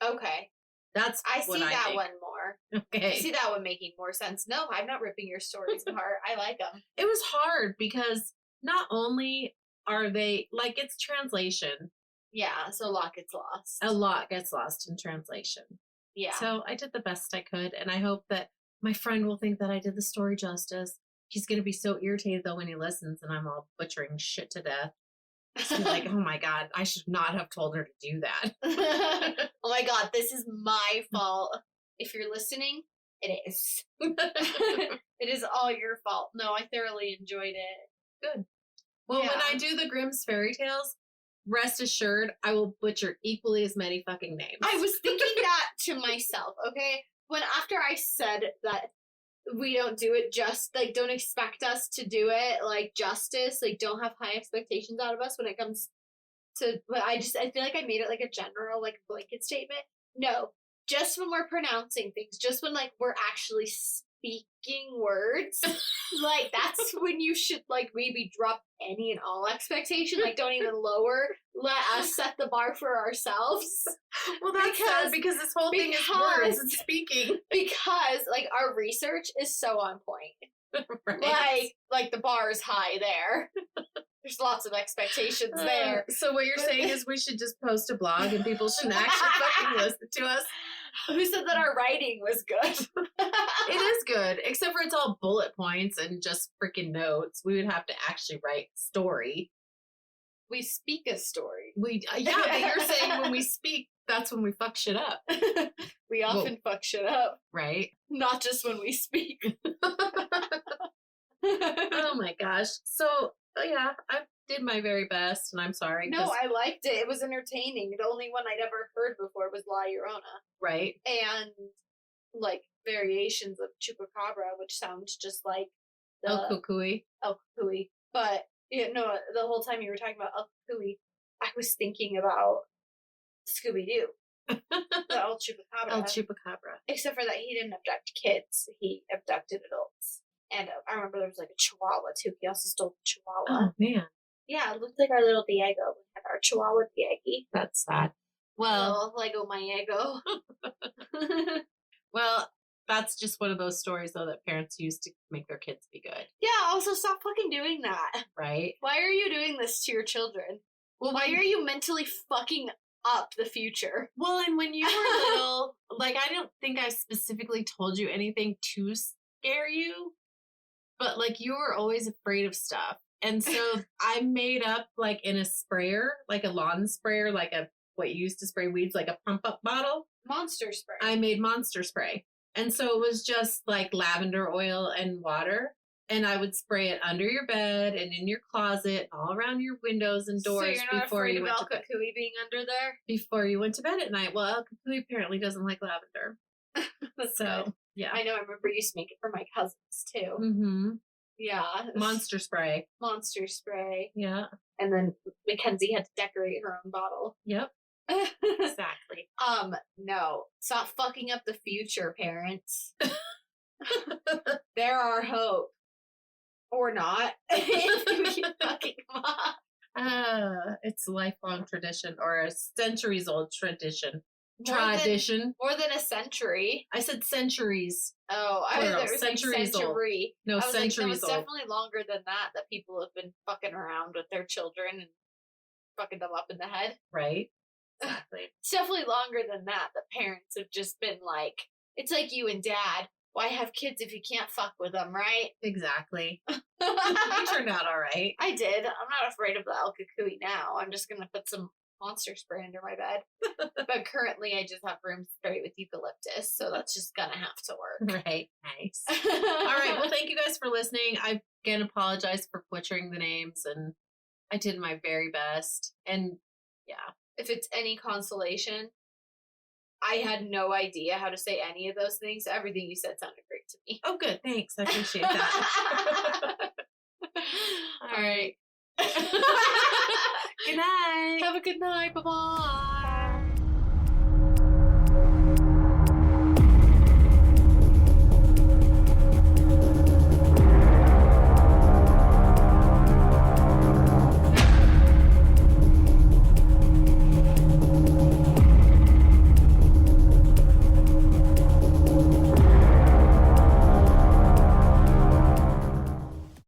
Okay. That's I what see I that think. one more. Okay. I see that one making more sense. No, I'm not ripping your stories apart. I like them. It was hard because not only are they, like, it's translation. Yeah, so a lot gets lost. A lot gets lost in translation. Yeah. So I did the best I could, and I hope that my friend will think that I did the story justice. He's going to be so irritated, though, when he listens, and I'm all butchering shit to death. He's gonna be like, oh my God, I should not have told her to do that. Oh my God, this is my fault. If you're listening, it is. It is all your fault. No, I thoroughly enjoyed it. Good. Well, when I do the Grimm's fairy tales, rest assured, I will butcher equally as many fucking names. I was thinking that to myself, okay? When after I said that we don't do it just, like, don't expect us to do it, like, justice, like, don't have high expectations out of us when it comes to, but I feel like I made it, like, a general, like, blanket statement. No, just when we're pronouncing things, just when, like, we're actually speaking words, like, that's when you should, like, maybe drop any and all expectation, like, don't even lower, let us set the bar for ourselves. Well, that's sad because this whole thing is words and speaking. Because, like, our research is so on point. Right. Like the bar is high there. There's lots of expectations there. So what you're saying is we should just post a blog and people shouldn't actually fucking listen to us? Who said that our writing was good? It is good, except for it's all bullet points and just freaking notes. We would have to actually write story. We speak a story. Yeah, but you're saying when we speak, that's when we fuck shit up. We often fuck shit up. Right? Not just when we speak. Oh my gosh. So, yeah, I did my very best, and I'm sorry. No, I liked it. It was entertaining. The only one I'd ever heard before was La Llorona. Right. And, like, variations of Chupacabra, which sounds just like El Cucuy. El Cucuy. But, the whole time you were talking about El Cucuy, I was thinking about Scooby-Doo. The El Chupacabra. El Chupacabra. Except for that he didn't abduct kids. He abducted adults. And I remember there was, like, a Chihuahua, too. He also stole the Chihuahua. Oh, man. Yeah, it looked like our little Diego. We had our Chihuahua Diego. That's sad. Well, Lego Mayego. Well, that's just one of those stories, though, that parents use to make their kids be good. Yeah, also stop fucking doing that. Right? Why are you doing this to your children? Well, why are you mentally fucking up the future? Well, and when you were little, like, I don't think I specifically told you anything to scare you, but, like, you were always afraid of stuff. And so I made up, like, in a sprayer, like a lawn sprayer, like what you used to spray weeds, like a pump-up bottle. Monster spray. I made monster spray. And so it was just, like, lavender oil and water. And I would spray it under your bed and in your closet, all around your windows and doors. So you're not before afraid you of went El to bed. Cucuy being under there? Before you went to bed at night. Well, El Cucuy apparently doesn't like lavender. That's so, good. Yeah. I know, I remember you used to make it for my cousins, too. Mm-hmm. Yeah. Monster spray. Monster spray. Yeah. And then Mackenzie had to decorate her own bottle. Yep. Exactly. No. Stop fucking up the future, parents. There are hope. Or not. If you fucking it's a lifelong tradition or a centuries-old tradition. More than a century. I said centuries. Oh, I Plural, was centuries old. century. No, I was centuries like, no, it's old. definitely longer than that people have been fucking around with their children and fucking them up in the head. Right. Exactly. It's definitely longer than that parents have just been like, it's like you and dad. Why have kids if you can't fuck with them, right? Exactly. You turned out all right. I did. I'm not afraid of the El Cucuy now. I'm just going to put some monster spray under my bed. But currently I just have room spray with eucalyptus, so that's just going to have to work. Right. Nice. All right. Well, thank you guys for listening. I again apologize for butchering the names and I did my very best. And yeah. If it's any consolation, I had no idea how to say any of those things. Everything you said sounded great to me. Oh, good. Thanks. I appreciate that. All right. Good night. Have a good night. Bye-bye.